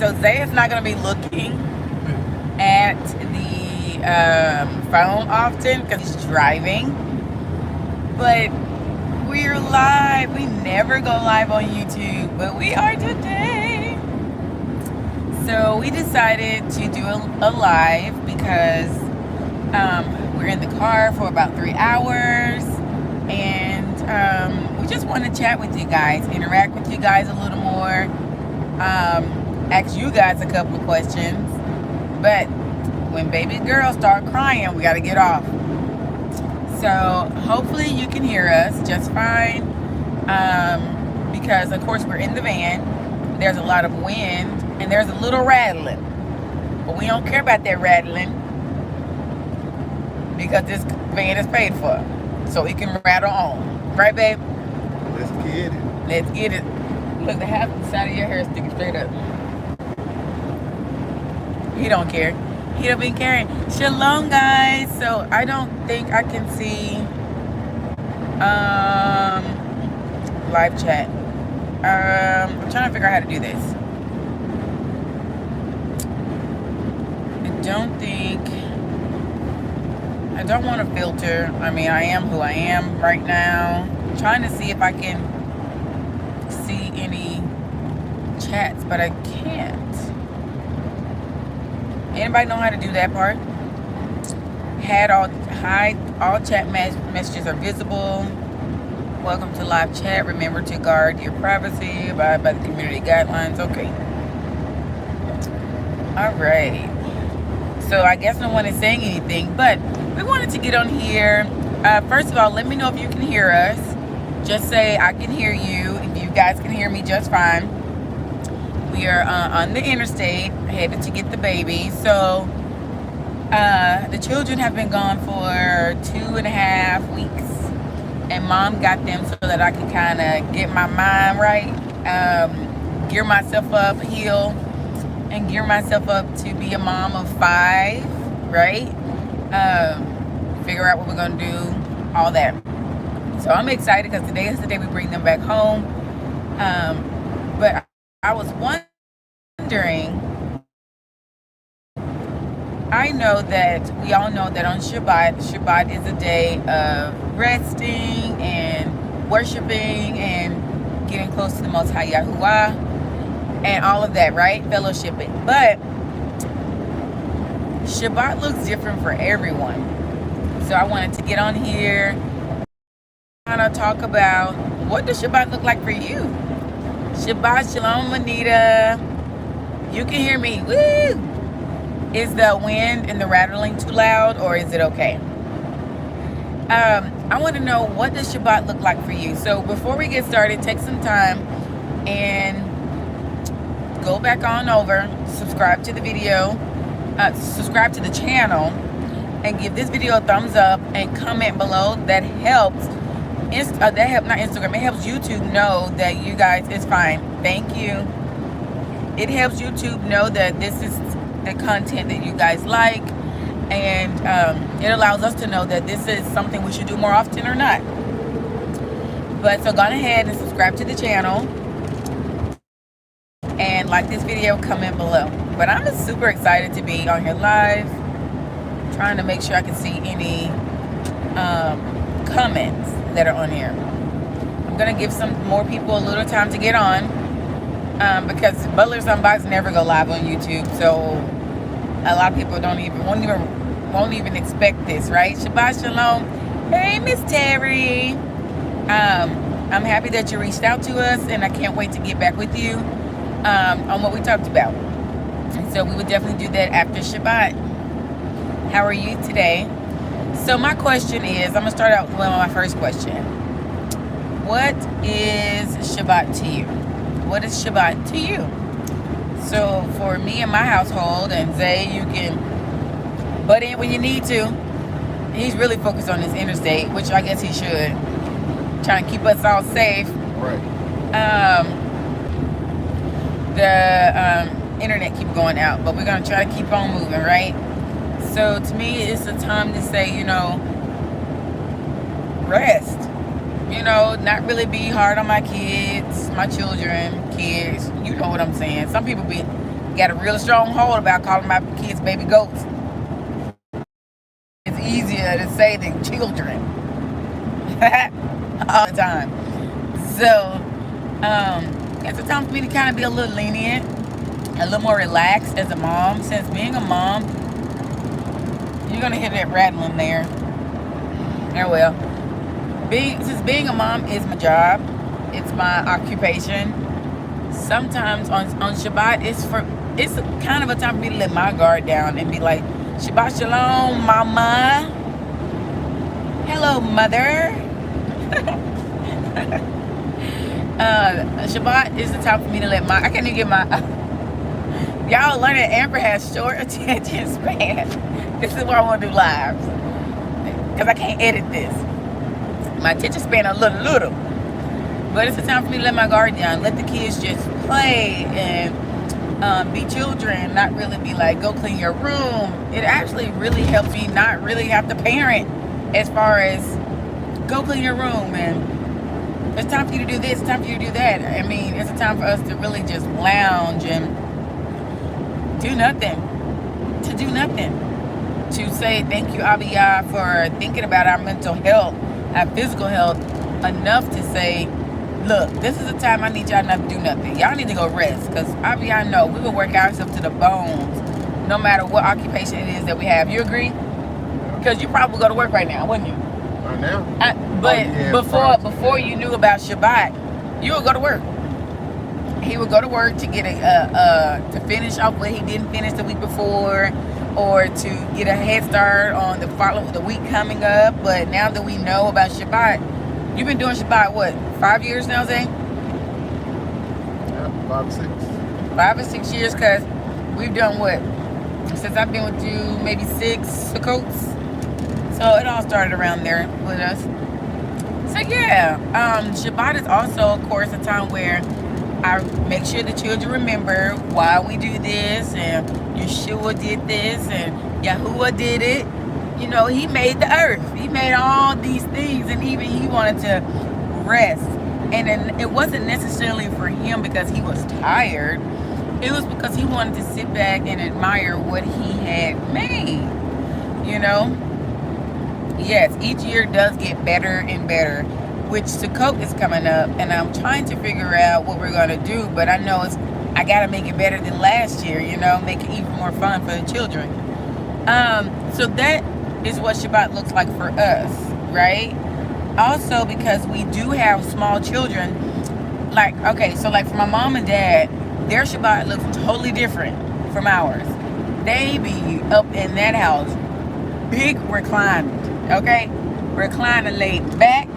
So Zay is not going to be looking at the phone often because he's driving. But we're live. We never go live on YouTube, but we are today. So we decided to do a live because we're in the car for about 3 hours, and we just want to chat with you guys, interact with you guys a little more, ask you guys a couple of questions. But when baby girls start crying, we got to get off. So hopefully you can hear us just fine, because of course we're in the van. There's a lot of wind and there's a little rattling, but we don't care about that rattling because this van is paid for, so it can rattle on. Right, babe? Let's get it. Let's get it. Look, the half the side of your hair is sticking straight up. He don't care. He don't been caring. Shalom, guys. So I don't think I can see live chat. I'm trying to figure out how to do this. I don't want to filter. I mean, I am who I am right now. I'm trying to see if I can see any chats, but I can't. Anybody know how to do that part? Hide all chat messages are visible. Welcome to live chat. Remember to guard your privacy. Abide by the community guidelines. Okay. All right. So I guess no one is saying anything, but we wanted to get on here. First of all, let me know if you can hear us. Just say I can hear you. If you guys can hear me just fine. We are on the interstate, headed to get the baby. So the children have been gone for 2.5 weeks, and mom got them so that I could kind of get my mind right, gear myself up, heal, and gear myself up to be a mom of 5, right? Figure out what we're gonna do, all that. So I'm excited because today is the day we bring them back home. But I was wondering, I know that we all know that on Shabbat is a day of resting and worshiping and getting close to the Most High Yahuwah and all of that, right? Fellowshipping. But Shabbat looks different for everyone. So I wanted to get on here, kind of talk about what does Shabbat look like for you? Shabbat Shalom, Anita. You can hear me. Woo! Is the wind and the rattling too loud, or is it okay? I want to know, what does Shabbat look like for you? So before we get started, take some time and go back on over, subscribe to the video, subscribe to the channel, and give this video a thumbs up and comment below. That helps. Not Instagram. It helps YouTube know that you guys is fine. Thank you. It helps YouTube know that this is the content that you guys like, and it allows us to know that this is something we should do more often or not. But so go ahead and subscribe to the channel and like this video, comment below. But I'm just super excited to be on here live, trying to make sure I can see any comments that are on here. I'm gonna give some more people a little time to get on, because Butler's Unbox never go live on YouTube, so a lot of people won't even expect this, right? Shabbat Shalom. Hey, Miss Terry. I'm happy that you reached out to us, and I can't wait to get back with you on what we talked about. And so we would definitely do that after Shabbat. How are you today? So my question is, I'm gonna start out with my first question. What is Shabbat to you? What is Shabbat to you? So for me and my household, and Zay, you can butt in when you need to. He's really focused on this interstate, which I guess he should. Trying to keep us all safe. Right. The internet keep going out, but we're gonna try to keep on moving, right? So to me, it's a time to say, rest. Not really be hard on my kids, my children, kids. You know what I'm saying. Some people be got a real strong hold about calling my kids baby goats. It's easier to say than children all the time. So, it's a time for me to kind of be a little lenient, a little more relaxed as a mom. Since being a mom, you're gonna hear that rattling there. Oh well. Since being a mom is my job, it's my occupation. Sometimes on Shabbat, it's kind of a time for me to let my guard down and be like, Shabbat Shalom, Mama. Hello, Mother. Shabbat is the time for me to let I can't even get my. Y'all learn that Amber has short attention span. This is why I want to do lives, because I can't edit this. My attention span a little. But it's a time for me to let my guard down. Let the kids just play and be children, not really be like, go clean your room. It actually really helps me not really have to parent as far as go clean your room and it's time for you to do this, it's time for you to do that. I mean, it's a time for us to really just lounge and do nothing. To do nothing. To say thank you, Abiyah, for thinking about our mental health, our physical health, enough to say, look, this is a time I need y'all not to do nothing. Y'all need to go rest. Because Abiyah know we will work ourselves to the bones no matter what occupation it is that we have. You agree? Because you probably go to work right now, wouldn't you? Right now? Before you knew about Shabbat, you would go to work. He would go to work to get to finish off what he didn't finish the week before, or to get a head start on the week coming up. But now that we know about Shabbat, you've been doing Shabbat what, 5 years now, Zay? Yeah, 5 or 6. 5 or 6 years, because we've done what? Since I've been with you, maybe 6 Sukkots. So it all started around there with us. So yeah, Shabbat is also, of course, a time where I make sure the children remember why we do this, and Yeshua did this, and Yahuwah did it. You know, he made the earth. He made all these things, and even he wanted to rest. And then it wasn't necessarily for him because he was tired. It was because he wanted to sit back and admire what he had made. You know? Yes, each year does get better and better, which Sukkot is coming up, and I'm trying to figure out what we're going to do, but I know I got to make it better than last year, you know, make it even more fun for the children. So that is what Shabbat looks like for us, right? Also, because we do have small children, like, okay, so like for my mom and dad, their Shabbat looks totally different from ours. They be up in that house, big reclined, okay? Recliner laid back.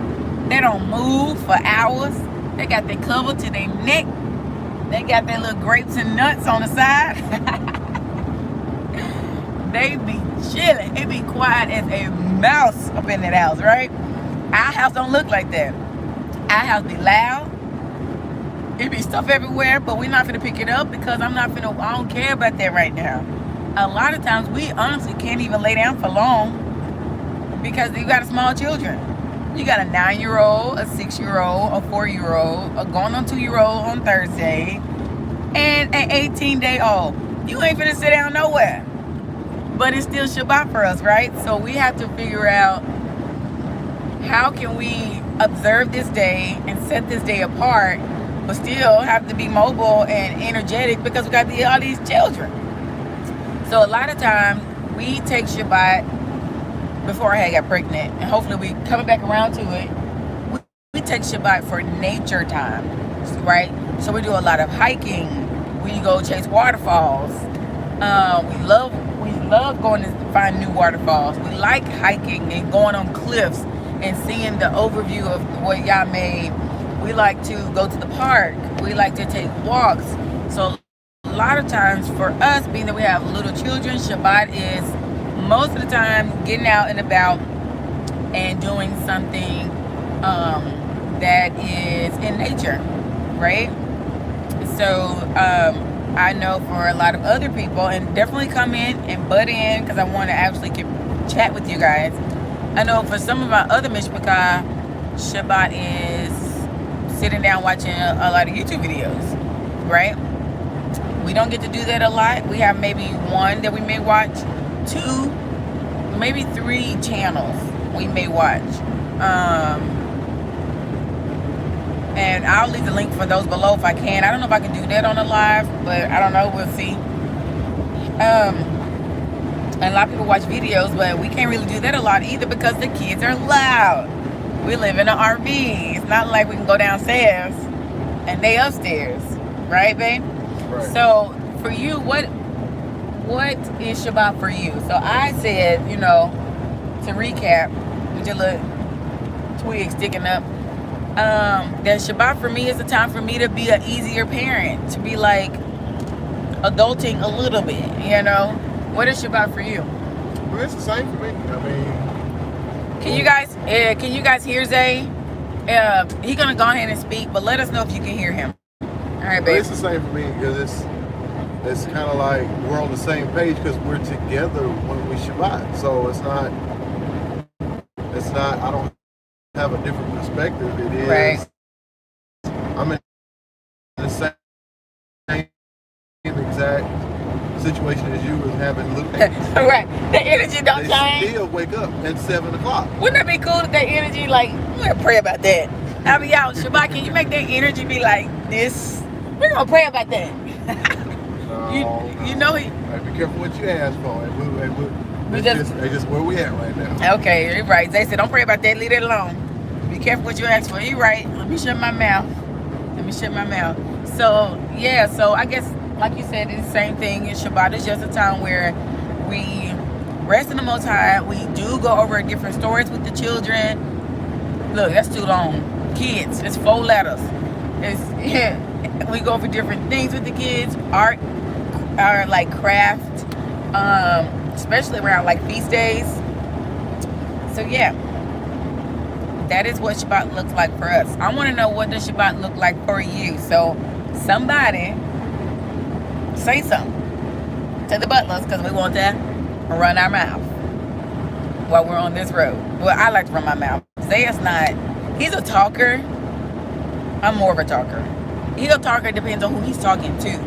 They don't move for hours. They got their cover to their neck. They got their little grapes and nuts on the side. They be chilling. It be quiet as a mouse up in that house, right? Our house don't look like that. Our house be loud. It be stuff everywhere, but we're not gonna pick it up because I don't care about that right now. A lot of times we honestly can't even lay down for long because you got small children. You got a 9-year-old, a 6-year-old, a 4-year-old, a going on 2-year-old on Thursday, and an 18-day-old. You ain't finna sit down nowhere. But it's still Shabbat for us, right? So we have to figure out how can we observe this day and set this day apart, but still have to be mobile and energetic because we got all these children. So a lot of times we take Shabbat before I got pregnant, and hopefully we coming back around to it. We take Shabbat for nature time, right? So we do a lot of hiking. We go chase waterfalls. We love going to find new waterfalls. We like hiking and going on cliffs and seeing the overview of what y'all made. We like to go to the park. We like to take walks. So a lot of times for us, being that we have little children, Shabbat is most of the time getting out and about and doing something that is in nature, right? So I know for a lot of other people, and definitely come in and butt in because I want to actually chat with you guys. I know for some of our other Mishpachah, Shabbat is sitting down watching a lot of YouTube videos, right? We don't get to do that a lot. We have maybe one that we may watch, 2, maybe 3 channels we may watch. And I'll leave the link for those below if I can. I don't know if I can do that on a live, but I don't know. We'll see. And a lot of people watch videos, but we can't really do that a lot either because the kids are loud. We live in an RV. It's not like we can go downstairs and they upstairs, right, babe? Right. So for you, what is Shabbat for you? So I said, to recap, with your little twig sticking up, that Shabbat for me is a time for me to be an easier parent, to be like adulting a little bit, What is Shabbat for you? Well, it's the same for me. I mean, can you guys hear Zay? He's gonna go ahead and speak, but let us know if you can hear him. All right, babe. well, it's the same for me because it's kind of like we're on the same page because we're together when we Shabbat. So it's not. I don't have a different perspective. It is. Right. I'm in the same exact situation as you was having Luke. Right. The energy don't They change. still wake up at 7 o'clock. Wouldn't that be cool if that energy, like, we're gonna pray about that. I'll be out, Shabbat, can you make that energy be like this? We're gonna pray about that. You know he. Hey, be careful what you ask for. That's just where we at right now. Okay, you're right. They said don't pray about that, leave it alone. Be careful what you ask for. You're right. Let me shut my mouth. So, yeah, I guess, like you said, it's the same thing. Shabbat is just a time where we rest in the Most High. We do go over different stories with the children. Look, that's too long. Kids, it's 4 letters. We go over different things with the kids. Art, like craft, especially around like feast days. So yeah, that is what Shabbat looks like for us. I want to know, what does Shabbat look like for you? So somebody say something to the butlers, because we want to run our mouth while we're on this road. Well, I like to run my mouth. Zay's not. He's a talker. I'm more of a talker. He's a talker. It depends on who he's talking to.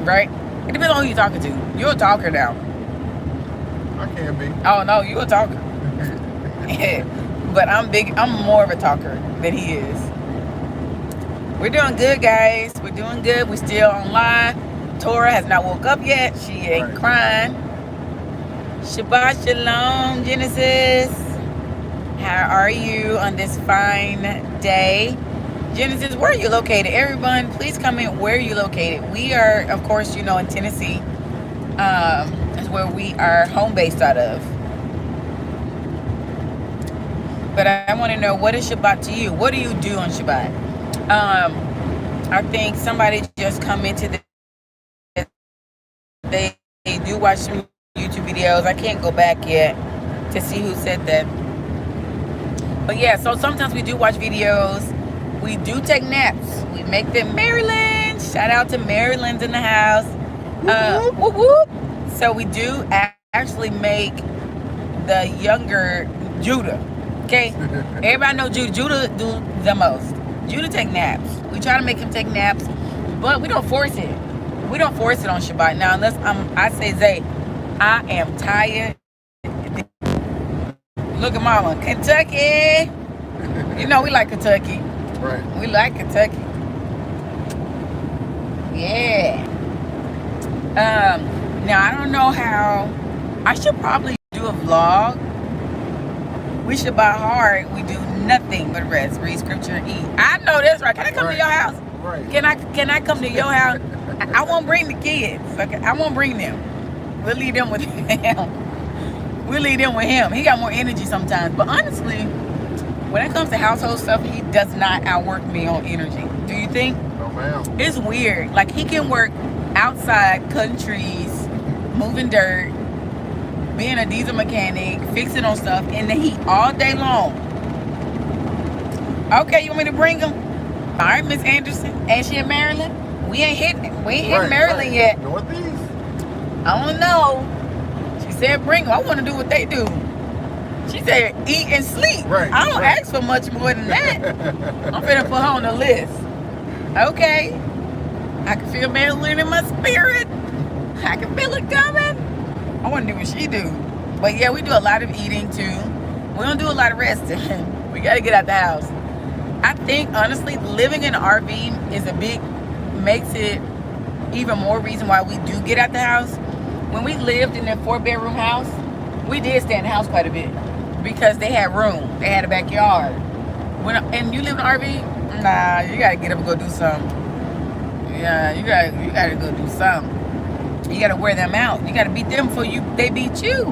Right? It depends on who you're talking to. You're a talker now. I can be. Oh, no, you're a talker. But I'm more of a talker than he is. We're doing good, guys. We're doing good. We're still on live. Tora has not woke up yet. She ain't crying. Shabbat Shalom, Genesis. How are you on this fine day? Genesis, where are you located? Everyone, please comment where you're located. We are, of course, in Tennessee. That's where we are home based out of. But I want to know, what is Shabbat to you? What do you do on Shabbat? I think somebody just commented that they do watch some YouTube videos. I can't go back yet to see who said that. But yeah, so sometimes we do watch videos. We do take naps. We make them. Maryland. Shout out to Maryland's in the house. Whoop, whoop. So we do actually make the younger Judah. Okay? Everybody know Judah. Judah do the most. Judah take naps. We try to make him take naps, but we don't force it. We don't force it on Shabbat. Now, unless I say, Zay, I am tired. Look at Mama. Kentucky. We like Kentucky. Right. We like Kentucky. Yeah. Now, I don't know how. I should probably do a vlog. We Shabbat hard. We do nothing but rest, read scripture, and eat. I know that's right. Can I come to your house? Right. Can I come to your house? I won't bring the kids. Okay, I won't bring them. We'll leave them with him. He got more energy sometimes. But honestly, when it comes to household stuff, he does not outwork me on energy. Do you think? No, ma'am. It's weird. Like, he can work outside, cutting trees, moving dirt, being a diesel mechanic, fixing on stuff in the heat all day long. Okay, you want me to bring them? All right, Miss Anderson. Ain't she in Maryland? We ain't hit Maryland yet. Northeast. I don't know. She said bring them. I want to do what they do. She said eat and sleep. Right. I don't ask for much more than that. I'm finna put her on the list. Okay. I can feel Marilyn in my spirit. I can feel it coming. I want to do what she do. But yeah, we do a lot of eating too. We don't do a lot of resting. We got to get out the house. I think, honestly, living in an RV is makes it even more reason why we do get out the house. When we lived in that 4-bedroom house, we did stay in the house quite a bit because they had room. They had a backyard. And you live in an RV? Nah, you got to get up and go do something. Yeah, you gotta go do something. You gotta wear them out. You gotta beat them before they beat you.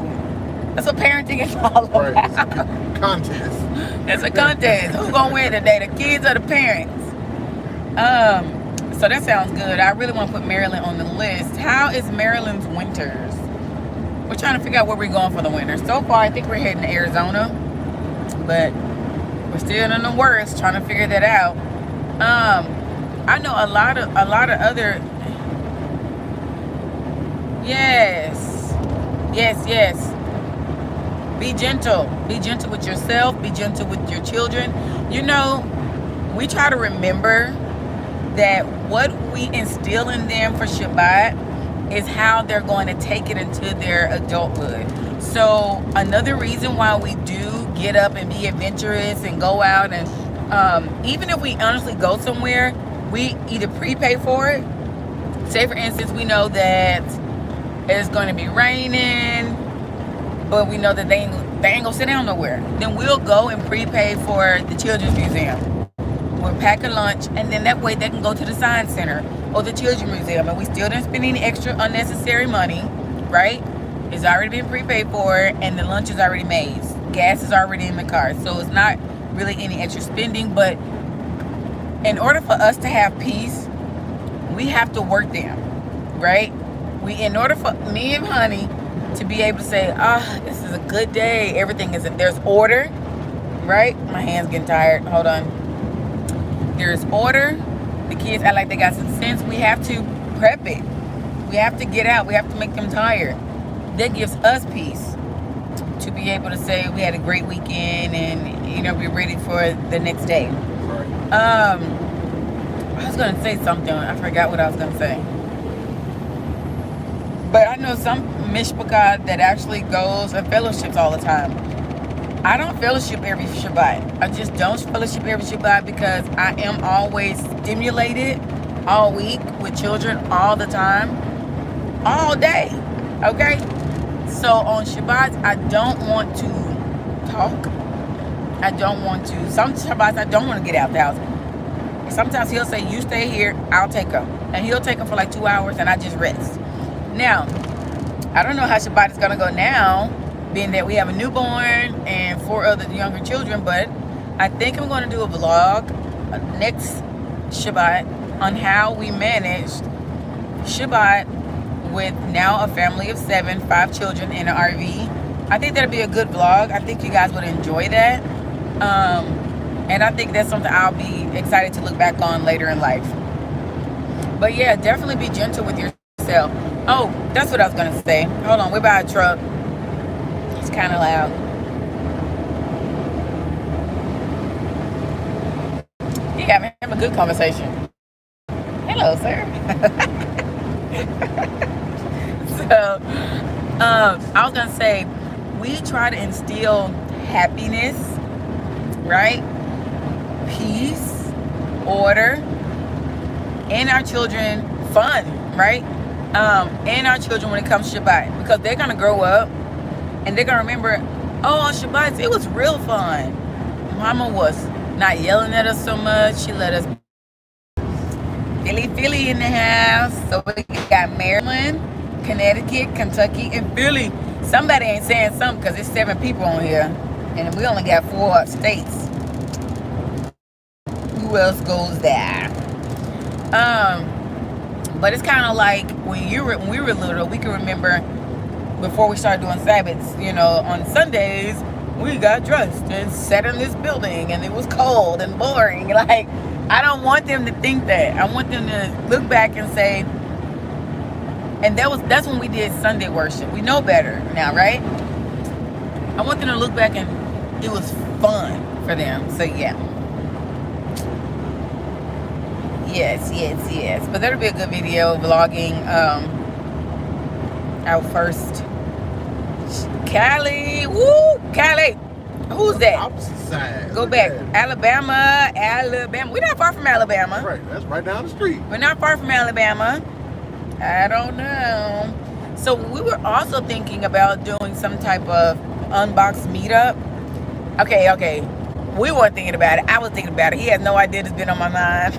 That's what parenting is all about. Right. It's a contest. It's a contest. Who's gonna win today, the kids or the parents? So that sounds good. I really want to put Maryland on the list. How is Maryland's winters? We're trying to figure out where we're going for the winter. So far, I think we're heading to Arizona, but we're still in the worst, trying to figure that out. I know a lot of other. Yes. Be gentle. Be gentle with yourself. Be gentle with your children. You know, we try to remember that what we instill in them for Shabbat is how they're going to take it into their adulthood. So another reason why we do get up and be adventurous and go out, and even if we honestly go somewhere, we either prepay for it. Say for instance, we know that it's going to be raining, but we know that they ain't gonna sit down nowhere. Then we'll go and prepay for the Children's Museum. We'll pack a lunch, and then that way they can go to the Science Center or the Children's Museum, and we still didn't spend any extra unnecessary money, right? It's already been prepaid for, and the lunch is already made. Gas is already in the car, so it's not really any extra spending. But in order for us to have peace, we have to work them, right? In order for me and Honey to be able to say, this is a good day, there's order, right? My hand's getting tired, hold on. There's order. The kids act like they got some sense. We have to prep it. We have to get out. We have to make them tired. That gives us peace to be able to say we had a great weekend and, be ready for the next day. Right. I was going to say something. I forgot what I was going to say. But I know some mishpachah that actually goes and fellowships all the time. I don't fellowship every Shabbat. I just don't fellowship every Shabbat because I am always stimulated all week with children all the time, all day. Okay? So on Shabbat, I don't want to talk. I don't want to. Some Shabbats, I don't want to get out the house. Sometimes he'll say, you stay here, I'll take them. And he'll take them for like 2 hours and I just rest. Now, I don't know how Shabbat is going to go now, being that we have a newborn and 4 other younger children, but I think I'm going to do a vlog next Shabbat on how we managed Shabbat with now a family of 7, 5 children in an RV. I think that'll be a good vlog. I think you guys would enjoy that. And I think that's something I'll be excited to look back on later in life. But yeah, definitely be gentle with yourself. Oh, that's what I was going to say. Hold on, we're by a truck. It's kind of loud. You got me having a good conversation. Hello, sir. So, I was going to say, we try to instill happiness, right? Peace, order, in our children, fun, right? And our children when it comes to Shabbat, because they're going to grow up and they're going to remember, on Shabbat, it was real fun. Mama was not yelling at us so much. She let us Philly in the house. So we got Maryland, Connecticut, Kentucky, and Philly. Somebody ain't saying something because there's 7 people on here and we only got 4 states. Who else goes there? But it's kind of like when we were little, we can remember before we started doing Sabbaths, on Sundays, we got dressed and sat in this building and it was cold and boring. Like, I don't want them to think that. I want them to look back and say, and that's when we did Sunday worship. We know better now, right? I want them to look back and it was fun for them. So yeah. Yes. But that'll be a good video vlogging our first Cali. Woo, Cali. Who's that? Opposite side. Go Look back. at it. Alabama. We're not far from Alabama. Right, that's right down the street. We're not far from Alabama. I don't know. So we were also thinking about doing some type of unbox meetup. Okay. We weren't thinking about it. I was thinking about it. He has no idea it's been on my mind.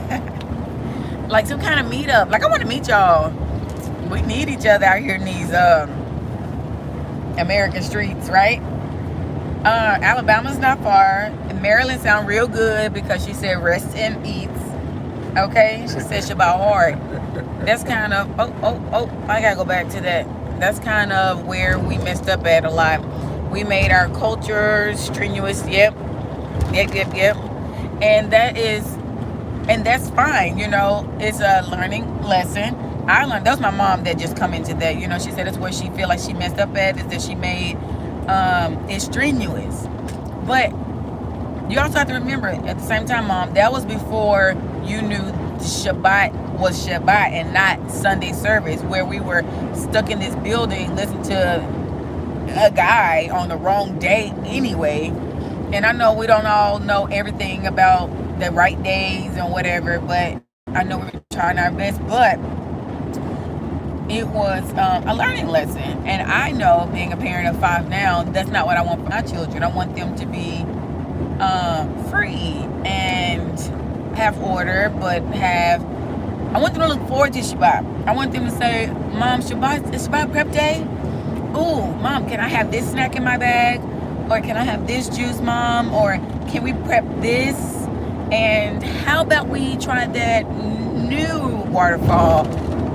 Like some kind of meetup. Like I want to meet y'all. We need each other out here in these American streets, right? Alabama's not far. Maryland sound real good because she said rest and eats. Okay? She said Shabbat hard. That's kind of, I gotta go back to that. That's kind of where we messed up at a lot. We made our culture strenuous. Yep. And that's fine, you know. It's a learning lesson. That was my mom that just come into that. You know, she said that's where she feel like she messed up at, is that she made it strenuous. But you also have to remember, at the same time, Mom, that was before you knew Shabbat was Shabbat and not Sunday service, where we were stuck in this building listening to a guy on the wrong day anyway. And I know we don't all know everything about the right days and whatever, but I know we're trying our best. But it was a learning lesson. And I know, being a parent of 5 now, that's not what I want for my children. I want them to be free and have order, but I want them to look forward to Shabbat. I want them to say, Mom, is Shabbat prep day? Ooh, Mom, can I have this snack in my bag? Or can I have this juice, Mom? Or can we prep this? And how about we try that new waterfall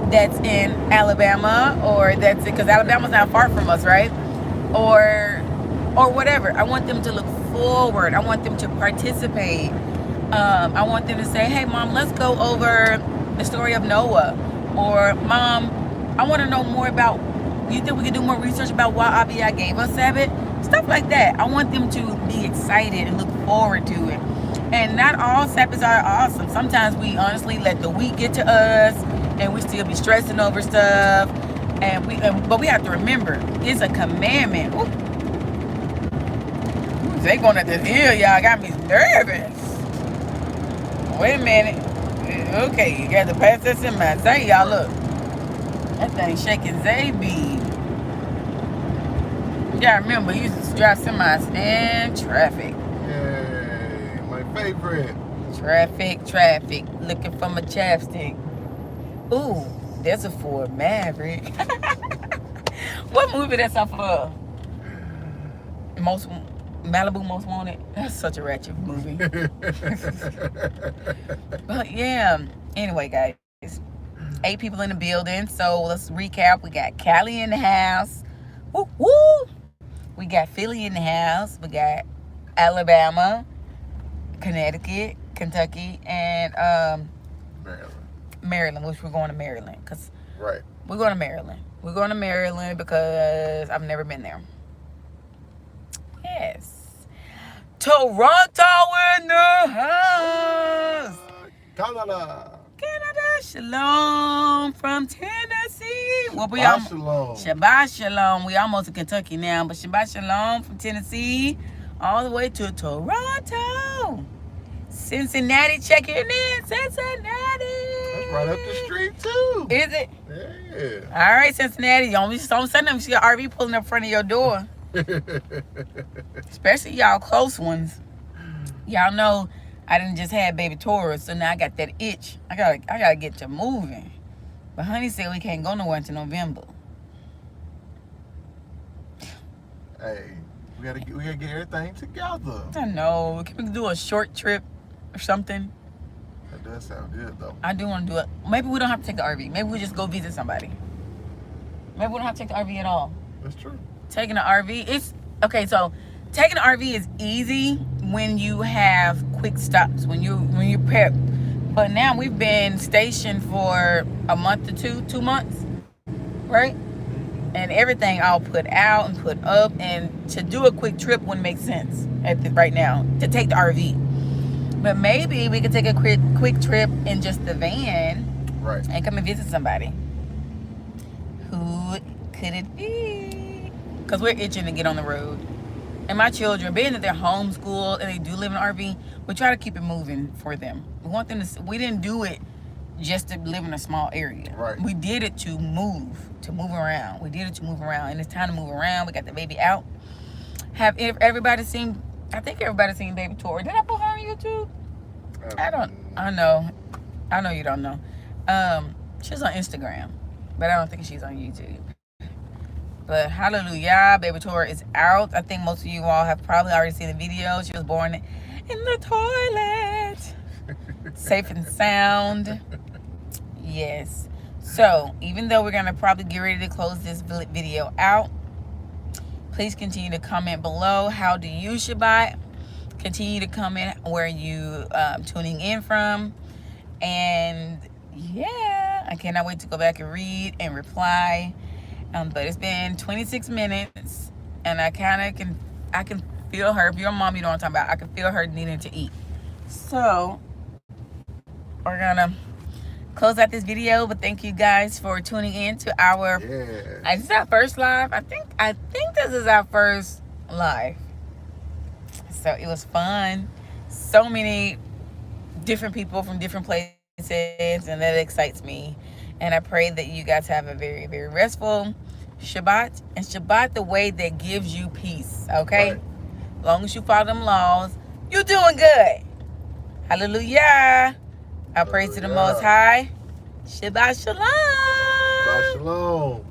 that's in Alabama, or that's it, because Alabama's not far from us, right? Or whatever. I want them to look forward. I want them to participate. I want them to say, hey, Mom, let's go over the story of Noah. Or, Mom, I want to know more about, you think we could do more research about why Abiyah gave us Sabbath? Stuff like that. I want them to be excited and look forward to it. And not all Sabbaths are awesome. Sometimes we honestly let the week get to us, and we still be stressing over stuff. But we have to remember, it's a commandment. Ooh, they going at this hill, y'all. Got me nervous. Wait a minute. Okay, you got to pass this in my Zay, y'all. Look. That thing shaking Zay-B. You gotta remember, you used to drive semis in traffic. Yay, my favorite. Traffic. Looking for my chapstick. Ooh, there's a Ford Maverick. What movie that's off of? Malibu Most Wanted. That's such a ratchet movie. But yeah. Anyway, guys. 8 people in the building. So let's recap. We got Cali in the house. Woo woo. We got Philly in the house. We got Alabama, Connecticut, Kentucky, and Maryland, which we're going to Maryland. Right. We're going to Maryland. We're going to Maryland because I've never been there. Yes. Toronto in the house. Canada. Shalom from Tennessee. Well, Shalom. Shabbat Shalom. We almost in Kentucky now, but Shabbat Shalom from Tennessee all the way to Toronto. Cincinnati checking in. Cincinnati. That's right up the street too. Is it? Yeah. All right, Cincinnati. Don't send them. See an RV pulling up in front of your door. Especially y'all close ones. Y'all know I didn't just have baby Taurus, so now I got that itch. I gotta get to moving. But honey said we can't go nowhere until November. Hey, we gotta get everything together. I know. Can we do a short trip or something? That does sound good though. I do want to do it. Maybe we don't have to take the RV. Maybe we just go visit somebody. Maybe we don't have to take the RV at all. That's true. Taking the RV, it's okay. So taking the RV is easy when you have quick stops, when you prep. But now we've been stationed for a month or 2 months, right? And everything all put out and put up, and to do a quick trip wouldn't make sense right now to take the RV. But maybe we could take a quick trip in just the van. Right. And come and visit somebody. Who could it be? Because we're itching to get on the road. And my children, being that they're homeschooled and they do live in an RV, we try to keep it moving for them. We want them to. We didn't do it just to live in a small area. Right. We did it to move around. We did it to move around, and it's time to move around. We got the baby out. Have everybody seen? I think everybody's seen Baby Tori. Did I put her on YouTube? I know you don't know. She's on Instagram, but I don't think she's on YouTube. But hallelujah, Baby Tori is out. I think most of you all have probably already seen the video. She was born in the toilet. Safe and sound. Yes. So, even though we're going to probably get ready to close this video out, please continue to comment below. How do you Shabbat? Continue to comment where you tuning in from. And yeah, I cannot wait to go back and read and reply. But it's been 26 minutes, and I can feel her. If you're a mom, you know what I'm talking about. I can feel her needing to eat. So we're gonna close out this video. But thank you guys for tuning in to our. Yeah. This is our first live. I think this is our first live. So it was fun. So many different people from different places, and that excites me. And I pray that you guys have a very, very restful Shabbat. And Shabbat the way that gives you peace, okay? Right. As long as you follow them laws, you're doing good. Hallelujah. I praise to the Most High. Shabbat Shalom. Shabbat Shalom.